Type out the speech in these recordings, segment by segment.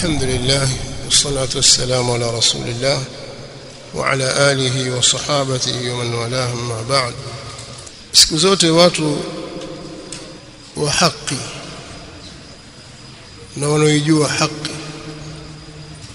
الحمد لله والصلاة والسلام على رسول الله وعلى آله وصحابته ومن والاه ما بعد. siku zote watu wa haki na wanaojua haki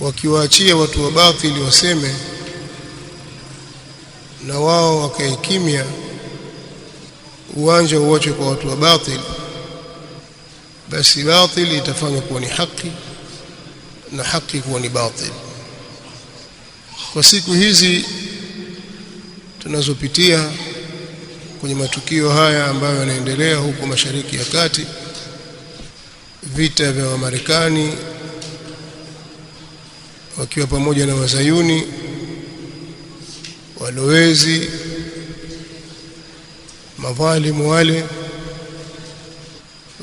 wakiwaachia watu wa batili waseme na wao wakaikimia, uwanja uache kwa watu wa batili, basi batili itafanywa kuwa ni haki na haki kuwa ni batili. Kwa siku hizi tunazopitia kwenye matukio haya ambayo yanaendelea huko Mashariki ya Kati, vita vya Marekani wakiwa pamoja na wazayuni walowezi madhalimu wale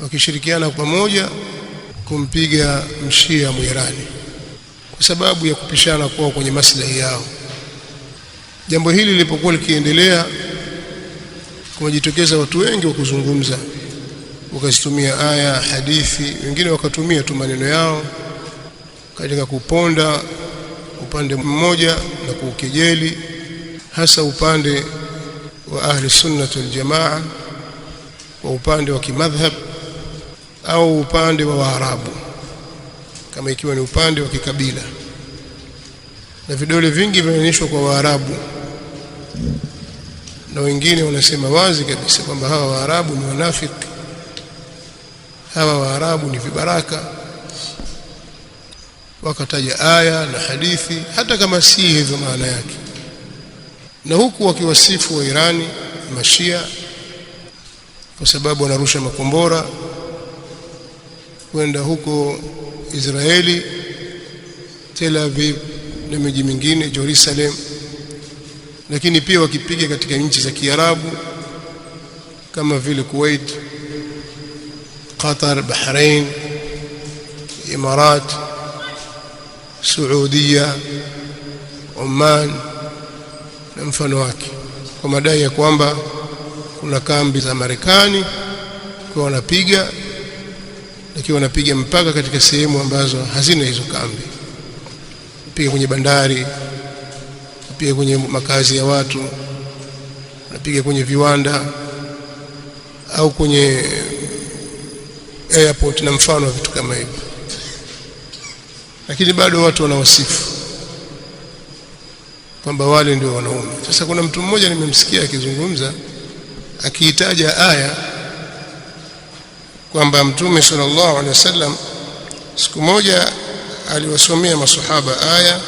wakishirikiana pamoja kumpiga mshia Muirani kwa sababu ya kupishana kwao kwenye maslahi yao. Jambo hili lilipokuwa likiendelea, kumejitokeza watu wengi wa kuzungumza, wakazitumia aya, hadithi, wengine wakatumia tu maneno yao katika kuponda upande mmoja na kuukejeli, hasa upande wa ahli sunnah wal jamaa, wa upande wa kimadhhab au upande wa Waarabu, kama ikiwa ni upande wa kikabila. Na vidole vingi vinaonyeshwa kwa Waarabu, na wengine wanasema wazi kabisa kwamba hawa Waarabu ni wanafiki, hawa Waarabu ni vibaraka, wakataja aya na hadithi hata kama si hivyo maana yake, na huku wakiwasifu wa Irani mashia kwa sababu wanarusha makombora kwenda huko Israeli, Tel Aviv na miji mingine, Jerusalem, lakini pia wakipiga katika nchi za Kiarabu kama vile Kuwait, Qatar, Bahrain, Imarat, Saudia, Oman na mfano wake, kwa madai ya kwamba kuna kambi za Marekani kwa wanapiga, lakini wanapiga mpaka katika sehemu ambazo hazina hizo kambi, piga kwenye bandari, piga kwenye makazi ya watu, wanapiga kwenye viwanda au kwenye airport na mfano wa vitu kama hivyo, lakini bado watu wanawasifu kwamba wale ndio wanaume. Sasa kuna mtu mmoja nimemsikia akizungumza akiitaja aya kwamba Mtume sallallahu alaihi wasallam siku moja aliwasomea masahaba aya,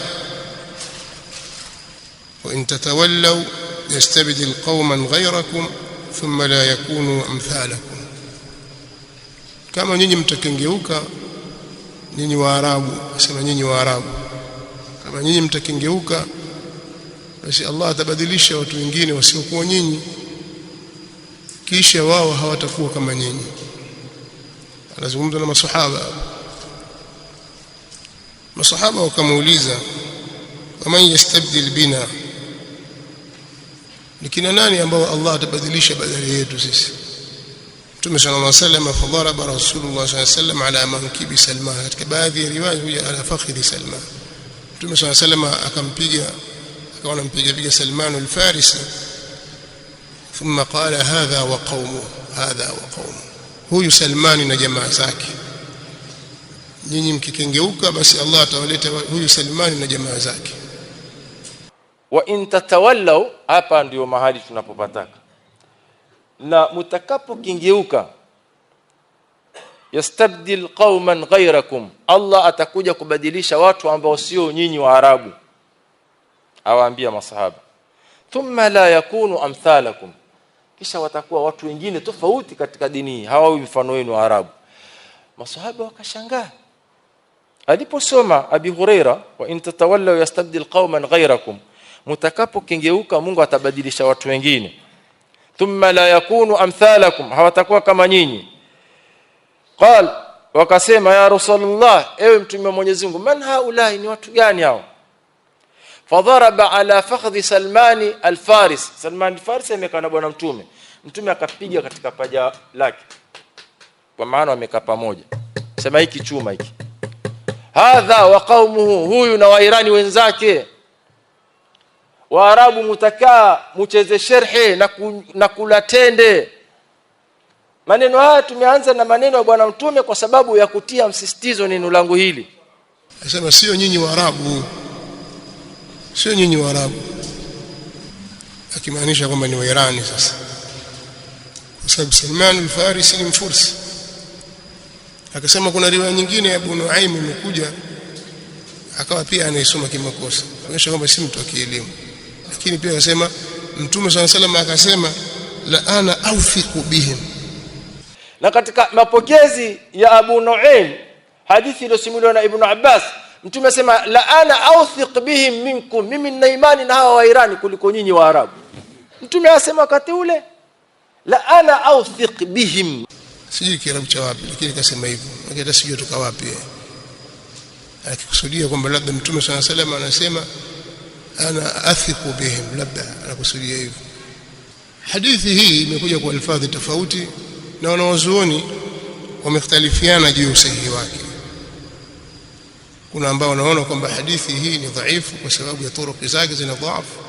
wa in tatawallaw yastabdil qauman ghayrakum thumma la yakunu amthalakum, kama nyinyi mtakengeuka, nyinyi Waarabu, asema nyinyi Waarabu, kama nyinyi mtakengeuka, basi Allah atabadilisha watu wengine wasiokuwa nyinyi, kisha wao hawatakuwa kama nyinyi. Anazungumza na masahaba wakamuuliza, waman yastabdil bina, ni kina nani ambao Allah atabadilisha badala yetu sisi? Mtume sallallahu alaihi wasallam, fadaraba Rasulullah sallallahu alaihi wasallam ala mankibi Salman, katika baadhi ya riwaya huja ala fakhidhi Salman. Mtume sallallahu alaihi wasallam akampiga, akawa anampiga Salman al-Farisi, thumma qala hadha wa qaumu, hadha wa qaumu, huyu Salmani na jamaa zake, nyinyi mkikengeuka basi Allah atawaleta huyu Salmani na jamaa zake. Wa in tatawallaw, hapa ndio mahali tunapopataka, na mtakapokengeuka, yastabdil qauman ghayrakum, Allah atakuja kubadilisha watu ambao sio nyinyi Waarabu, awaambia masahaba, thumma la yakunu amthalakum, kisha watakuwa watu wengine tofauti katika dini, hawawi mfano wenu wa Arabu. Masahaba wakashangaa aliposoma Abi Huraira, wa in tatawallaw yastabdil qauman ghayrakum, mtakapokengeuka Mungu atabadilisha watu wengine, thumma la yakunu amthalakum, hawatakuwa kama nyinyi. Qal, wakasema ya Rasulullah, ewe mtume wa Mwenyezi Mungu, man haulai, ni watu gani hao? Fadharaba ala fakhdhi Salmani al-Faris, Salman al-Farisi amekaa na bwana mtume, mtume akapiga katika paja lake, kwa maana wamekaa pamoja, sema hiki chuma hiki, hadha wa qaumuhu, huyu na wairani wenzake. Waarabu mutakaa mucheze sherhe na kula tende. Maneno haya tumeanza na maneno ya bwana mtume kwa sababu ya kutia msisitizo neno langu hili. Anasema sio nyinyi Waarabu, sio nyinyi Waarabu, akimaanisha kwamba ni Wairani. Sasa kwa sababu Salman al-Farisi ni Mfursi. Akasema kuna riwaya nyingine ya Abu Nuaim imekuja, akawa pia anaisoma kimakosa, kuonyesha kwamba si mtu wa kielimu. Lakini pia akasema Mtume sallallahu alayhi wasallam akasema la ana awthiqu bihim. Na katika mapokezi ya Abu Nuaim, hadithi iliyosimuliwa na Ibn Abbas, Mtume asema la ana awthiq bihim minkum, mimi nina imani na hawa Wairani kuliko nyinyi Waarabu. Mtume asema wakati ule la ana awthiq bihim. Sijui Kiarabu cha wapi, lakini akasema hivyo. Hata sijui toka wapi. Akikusudia kwamba labda Mtume sallallahu alayhi wasallam anasema ana athiqu bihim, labda anakusudia hivyo. Hadithi hii imekuja kwa alfadhi tofauti na wanawazuoni wamekhtalifiana juu ya usahihi wake. Kuna ambao wanaona kwamba hadithi hii ni dhaifu kwa sababu ya turuki zake zina dhaifu,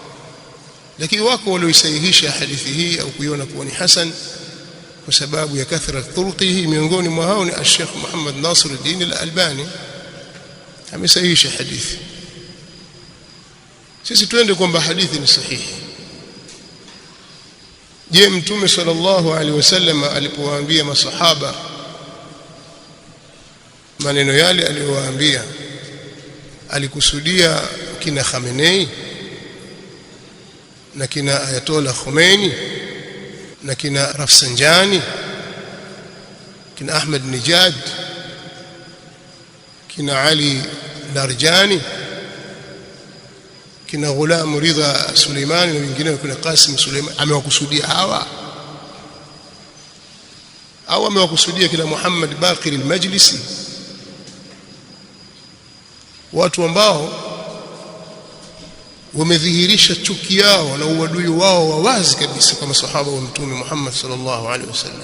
lakini wako walioisahihisha hadithi hii au kuiona kuwa ni hasan kwa sababu ya kathra turuqihi. Miongoni mwa hao ni Sheikh Muhammad Nasiruddin al-Albani, amesahihisha hadithi. Sisi tuende kwamba hadithi ni sahihi. Je, Mtume sallallahu alaihi wasallam alipowaambia masahaba maneno yale aliyowaambia alikusudia kina Khamenei na kina Ayatollah Khomeini na kina Rafsanjani, kina Ahmed Nijad, kina Ali Narjani, kina Ghulam Ridha Suleimani na wengine, kuna Qasim Suleimani? Amewakusudia hawa au amewakusudia kina Muhammad Baqir al-Majlisi, watu ambao wamedhihirisha chuki yao na uadui wao wa wazi kabisa kwa masahaba wa Mtume Muhammad sallallahu alaihi wasallam,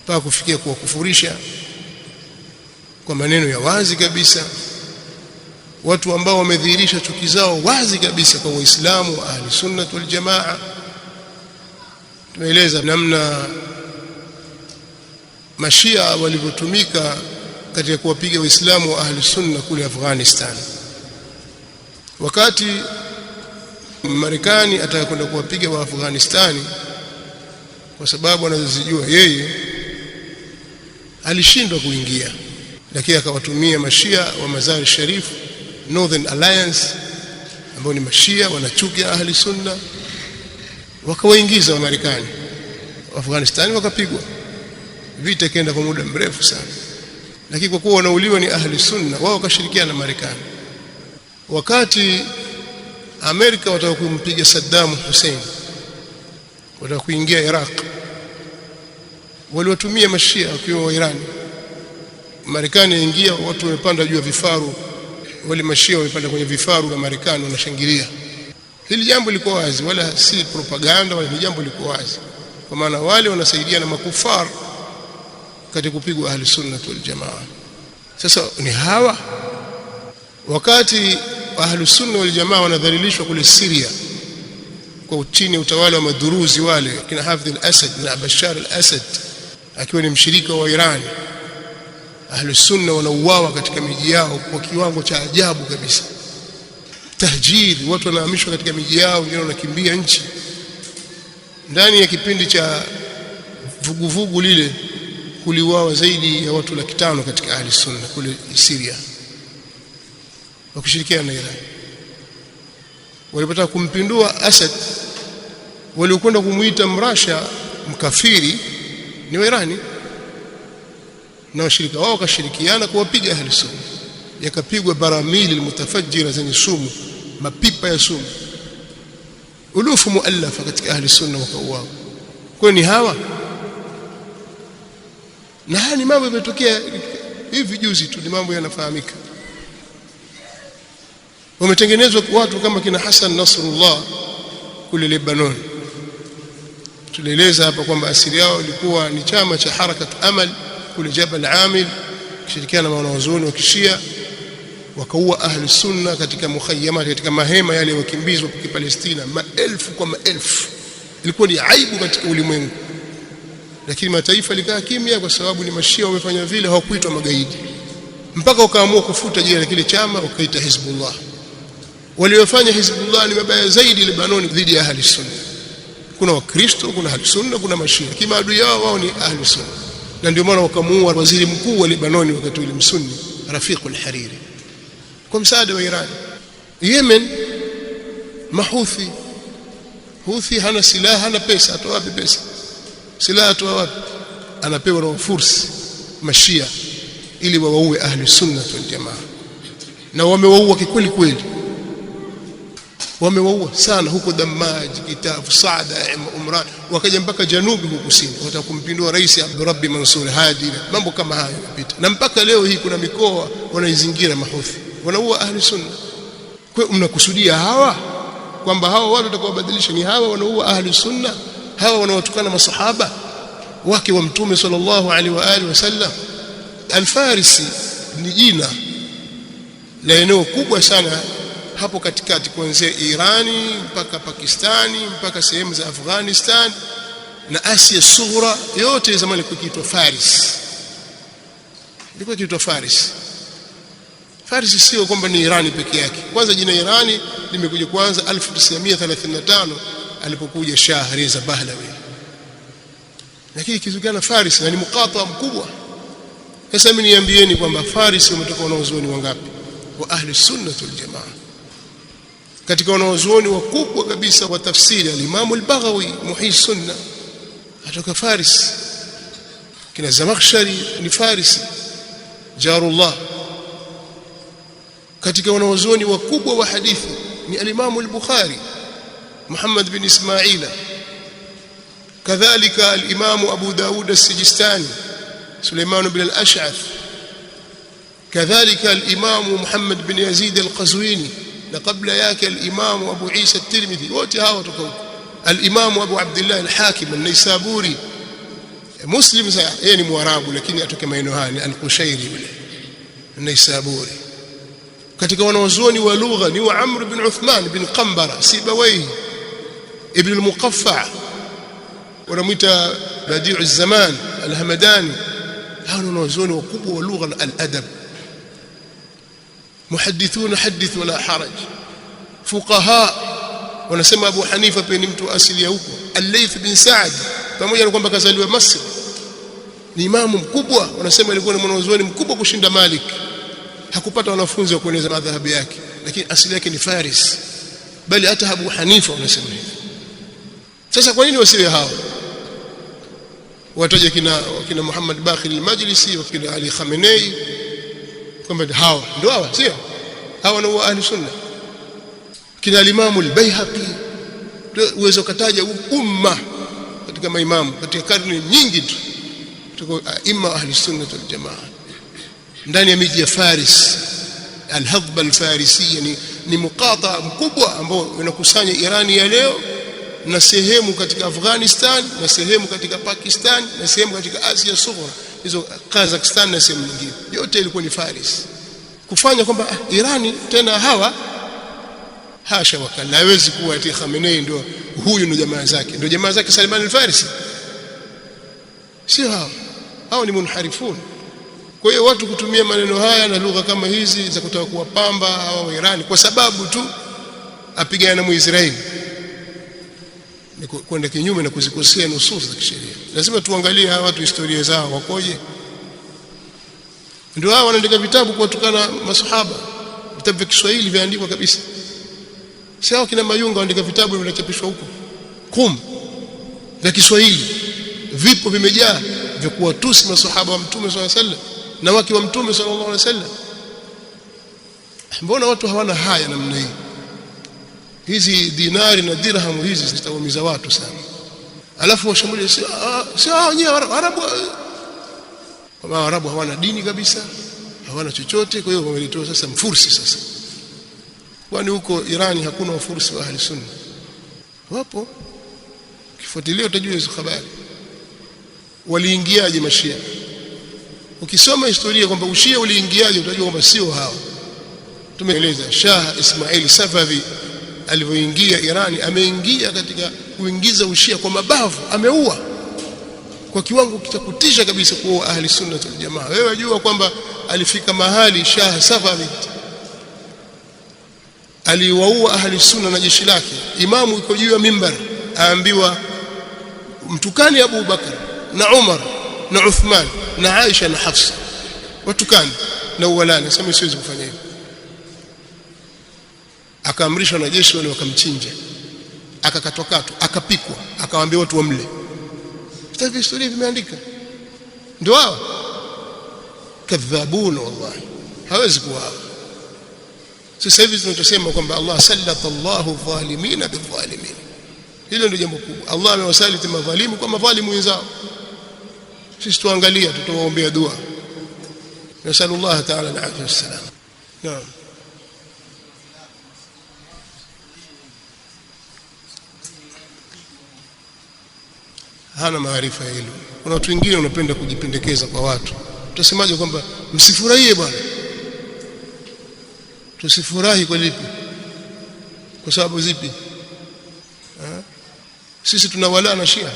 mpaka kufikia kuwakufurisha kwa maneno ya wazi kabisa, watu ambao wamedhihirisha chuki zao wazi kabisa kwa Waislamu wa Ahli Sunnah wal Jamaa. Tumeeleza namna Mashia walivyotumika katika kuwapiga Waislamu wa Ahli Sunna kule Afghanistan. Wakati Marekani atakwenda kuwapiga wa Afghanistani kwa sababu anazijua yeye, alishindwa kuingia, lakini akawatumia Mashia wa Mazar Sharif Northern Alliance ambao ni Mashia wanachukia Ahli Sunna, wakawaingiza wa Marekani Afghanistan, wakapigwa. Vita kenda kwa muda mrefu sana, lakini kwa kuwa wanauliwa ni Ahli Sunna, wao wakashirikiana na Marekani. Wakati Amerika wataka kumpiga Saddam Hussein, wataka kuingia Iraq, waliwatumia Mashia wakiwa wa Iran. Marekani yaingia, watu wamepanda juu ya vifaru, wale Mashia wamepanda kwenye vifaru vya Marekani wanashangilia. Hili jambo liko wazi, wala si propaganda, wala ni jambo liko wazi, kwa maana wale wanasaidia na makufar katika kupigwa Ahli Sunnah wal Jamaa. Sasa ni hawa, wakati Ahli Sunnah wal Jamaa wanadhalilishwa kule Syria kwa chini ya utawala wa maduruzi wale kina Hafidh al-Asad na Bashar al-Assad akiwa ni mshirika wa Iran, Ahli Sunnah wanauawa katika miji yao kwa kiwango cha ajabu kabisa. Tahjiri, watu wanahamishwa katika miji yao, wengine wanakimbia nchi. Ndani ya kipindi cha vuguvugu lile kuliuawa zaidi ya watu 500,000 katika Ahli Sunnah kule Syria, wakishirikiana na Iran. Walipotaka kumpindua Asad, waliokwenda kumuita mrasha mkafiri ni Wairani, na washirika wao wakashirikiana kuwapiga Ahli Sunna. Yakapigwa baramili almutafajjira zenye sumu, mapipa ya sumu, ulufu muallafa katika Ahli Sunna wakauawa. Kwa ni hawa, na haya ni mambo yametokea hivi juzi tu, ni mambo yanafahamika. Wametengenezwa watu kama kina Hassan Nasrullah kule Lebanon. Tulieleza hapa kwamba asili yao ilikuwa ni chama cha Harakat Amal kule Jabal Amil, kishirikiana na wanazuoni wa Kishia, wakaua ahli sunna katika mukhayyama, katika mahema yale wakimbizwa kwa Palestina, maelfu kwa maelfu. Ilikuwa ni aibu katika ulimwengu, lakini mataifa likaa kimya kwa sababu ni mashia wamefanya vile, hawakuitwa magaidi, mpaka wakaamua kufuta jina la kile chama wakaita Hizbullah. Waliofanya Hizbullah ni mabaya zaidi Lebanoni dhidi ya ahli sunna. Kuna wakristo, kuna ahli sunna, kuna mashia, kima adui yao wao ni ahli sunna. Na ndio maana wakamuua waziri mkuu wa Lebanoni wakati ule msunni Rafiq al-Hariri kwa msaada wa Iran. Yemen, mahuthi, Houthi hana silaha, hana pesa, atoa wapi pesa? Silaha atoa wapi? Anapewa na Wafursi mashia ili wawaue ahli sunna wal jamaa, na wamewaua kikweli kweli, wamewaua sana huko Damaj, Kitafu, Saada, Umran, wakaja mpaka Janubi huko kusini, watakumpindua Rais Abdurrabbi Mansur Hadi, mambo kama hayo yanapita. Na mpaka leo hii kuna mikoa wanaizingira mahouthi, wanaua ahli sunna. Kwa mnakusudia hawa kwamba hawa watu watakaobadilisha ni hawa wanaua ahli sunna, hawa wanaotukana masahaba wake wa Mtume sallallahu alaihi wa alihi wasallam? Al-Farisi ni jina la eneo kubwa sana hapo katikati, kuanzia Irani mpaka Pakistani mpaka sehemu za Afghanistan na Asia Sughra, yote zamani kukiitwa Faris. Ilikuwa kiitwa Faris. Faris sio kwamba ni Irani peke yake. Kwanza jina Irani limekuja kwanza 1935 alipokuja Shah Reza Pahlavi, lakini kizungana Faris na ni mukata mkubwa. Sasa mimi niambieni kwamba Faris wametoka wanaozuoni wangapi wa ahli sunna wal jamaa? Katika wanaozuoni wakubwa kabisa wa tafsiri al-Imam al-Baghawi muhyi sunna atoka Faris, kina Zamakhshari ni Farisi Jarullah. Katika wanaozuoni wakubwa wa hadithi ni al-Imam al-Bukhari Muhammad bin Ismaila, kadhalika al-Imam Abu Daud as-Sijistani Suleiman bin al-Ash'ath, kadhalika al-Imam Muhammad bin Yazid al-Qazwini, na kabla yake al-Imam Abu Isa at-Tirmidhi. Wote hawa kutoka huko. Al-Imam Abu Abdullah al-Hakim an-Naisaburi, Muslim yeye ni Mwarabu lakini atoka maeneo haya, al-Qushairi yule an-Naisaburi. Katika wanazuoni wa lugha ni wa Amr bin Uthman bin Qambara Sibawayhi ibn al-Muqaffa, wanamuita Badi'u az-Zaman al-Hamadani. Hao wanazuoni wakubwa wa lugha al-adab, muhaddithuna hadith wala haraj. Fuqaha wanasema Abu Hanifa pia ni mtu asili ya huko. Al-Layth bin Sa'd pamoja na kwamba kazaliwa Masri ni imamu mkubwa, wanasema alikuwa ni mwanazuoni mkubwa kushinda Malik. Hakupata wanafunzi wa kueneza madhhabu yake, lakini asili yake ni Faris, bali hata Abu Hanifa wanasema hivi. Sasa kwa nini wasiwe hao? Wataje kina Muhammad Baqir al-Majlisi, wakina Ali Khamenei, kwamba hao ndio hawa, sio hawa na ahli sunna. Kina al-Imam al-Baihaqi, uwezo kataja umma katika maimamu katika karne nyingi tu kutoka imma ahli sunna wal jamaa ndani ya miji ya Faris. Al-Hadhba al-Farisiyya ni mukata mkubwa ambao unakusanya Irani ya leo na sehemu katika Afghanistan na sehemu katika Pakistan na sehemu katika Asia Sughra, hizo Kazakhstan na sehemu nyingine, yote ilikuwa ni Faris. Kufanya kwamba Irani tena hawa, hasha wakala, hawezi kuwa ati Khamenei ndio huyu ndio jamaa zake, ndio jamaa zake Salman al-Farisi, sio hao. Hao ni munharifun. Kwa hiyo watu kutumia maneno haya na lugha kama hizi za kutaka kuwapamba hawa wa Irani kwa sababu tu apigana na Muisraeli ni kwenda kinyume na kuzikosea nusus za kisheria. Lazima tuangalie hawa watu historia zao wakoje. Ndio hao wanaandika vitabu kuwatukana masahaba, vitabu vya Kiswahili viandikwa kabisa. Si hao kina Mayunga waandika vitabu vinachapishwa huko Qum vya Kiswahili, vipo vimejaa vya kuwatusi masahaba wa Mtume sallallahu alaihi wasallam na wake wa Mtume sallallahu alaihi wasallam. Mbona watu hawana haya namna hii? Hizi dinari na dirhamu hizi zitaumiza watu sana. Alafu washambulia sio wenyewe Arabu. Kama Arabu hawana dini kabisa, hawana chochote, kwa hiyo wamelitoa sasa Mfursi sasa. Kwani huko Irani hakuna Wafursi wa ahli sunna? Wapo. Kifuatilia utajua hizo habari. Waliingiaje mashia? Ukisoma historia kwamba ushia uliingiaje utajua kwamba sio hao. tumeeleza Shah Ismail Safavi alivyoingia Irani, ameingia katika kuingiza ushia kwa mabavu, ameua kwa kiwango cha kutisha kabisa kwa ahli sunna wal jamaa. Wewe wajua kwamba alifika mahali Shah Safavi aliwaua ahli sunna na jeshi lake. Imamu yuko juu ya mimbar, aambiwa mtukani Abu Bakar na Umar na Uthman na Aisha na Hafsa, watukani na uwalani. Sema siwezi kufanya hivyo. Akaamrisha wanajeshi wale wakamchinja, akakatwakatwa, akapikwa, akawaambia watu wamle. Vitabu historia vimeandika. Ndio hao kadhabuna, wallahi hawezi kuwa. Sasa hivi tunachosema kwamba Allah sallata Allahu dhalimina bidhalimin, hilo ndio jambo kubwa. Allah amewasaliti madhalimu kwa madhalimu wenzao. Sisi tuangalia, tutawaombea dua. Nasallallahu ta'ala al-afiyah wassalam. Naam. Hana maarifa hilo. Kuna watu wengine wanapenda kujipendekeza kwa watu. Tutasemaje kwamba msifurahie bwana? Tusifurahi kwa lipi? Kwa sababu zipi? Sisi tunawala na Shia.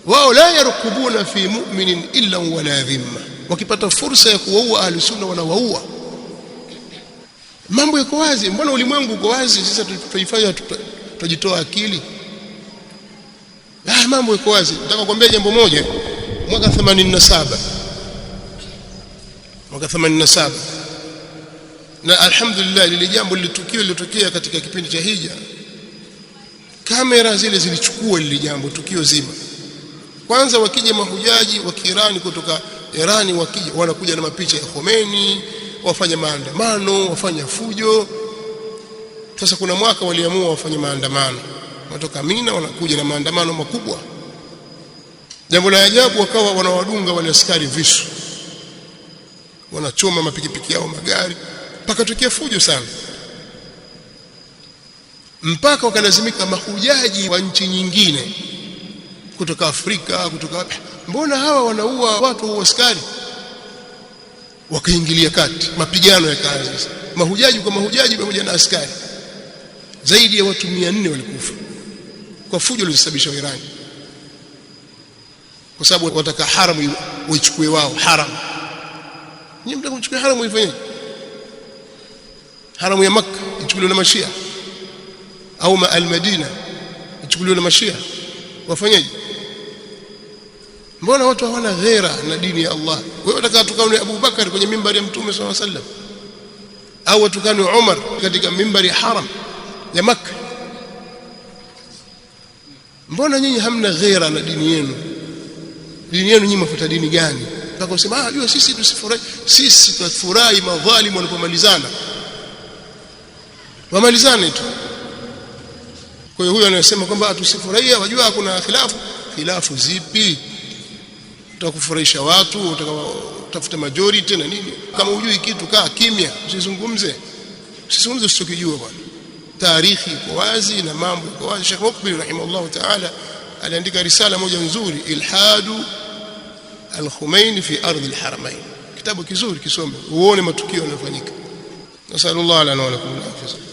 Wao la yarkubuna fi mu'minin illa wala dhimma. Wakipata fursa ya kuwaua ahli sunna wanawaua. Mambo yako wazi. Mbona ulimwengu uko wazi? Sasa tuifanya tujitoa akili. Mambo yako wazi. Nataka kuambia jambo moja. Mwaka 87 na alhamdulillah lile jambo lilitokea katika kipindi cha hija. Kamera zile zilichukua lile jambo, tukio zima. Kwanza wakija mahujaji wa Kiirani kutoka Irani, wakija wanakuja na mapicha ya Khomeini, wafanya maandamano, wafanya fujo. Sasa kuna mwaka waliamua wafanye maandamano, watoka Mina wanakuja na maandamano makubwa. Jambo la ajabu, wakawa wanawadunga wale askari visu, wanachoma mapikipiki yao, magari, mpaka tokea fujo sana, mpaka wakalazimika mahujaji wa nchi nyingine kutoka Afrika, kutoka mbona hawa wanaua watu wa askari, wakaingilia kati, mapigano yakaanza. Mahujaji kwa mahujaji pamoja na askari, zaidi ya watu 400 walikufa kwa fujo lililosababishwa Irani, kwa sababu wataka haramu waichukue wao. Haramu nyinyi mtaka kuchukua haramu, ifanye haramu ya Makkah ichukuliwe na Mashia, au al-Madina ichukuliwe na Mashia, wafanyaje? Mbona watu hawana ghera na dini ya Allah? Wewe unataka tukane Abu Bakar kwenye mimbari ya Mtume sallallahu alaihi wasallam, au tukane Umar katika mimbari ya haram ya Makkah? Mbona nyinyi hamna ghera na dini yenu? Dini yenu nyinyi mfuata dini gani? Mpaka usema jua sisi tusifurahi. Sisi tunafurahi madhalimu wanapomalizana, wamalizane tu. Kwa hiyo huyo anasema kwamba tusifurahia, wajua kuna khilafu zipi? Utakufurahisha watu, utatafuta majority na nini? Kama hujui kitu kaa kimya, usizungumze usichokijua bwana. Tarikhi iko wazi na mambo iko wazi. Sheikh Mukbil rahimahullah ta'ala aliandika risala moja nzuri, Ilhadu al-Khomeini fi ardh al-Haramain. Kitabu kizuri, kisome uone matukio yanayofanyika. Nasallallahu alaihi wa sallam.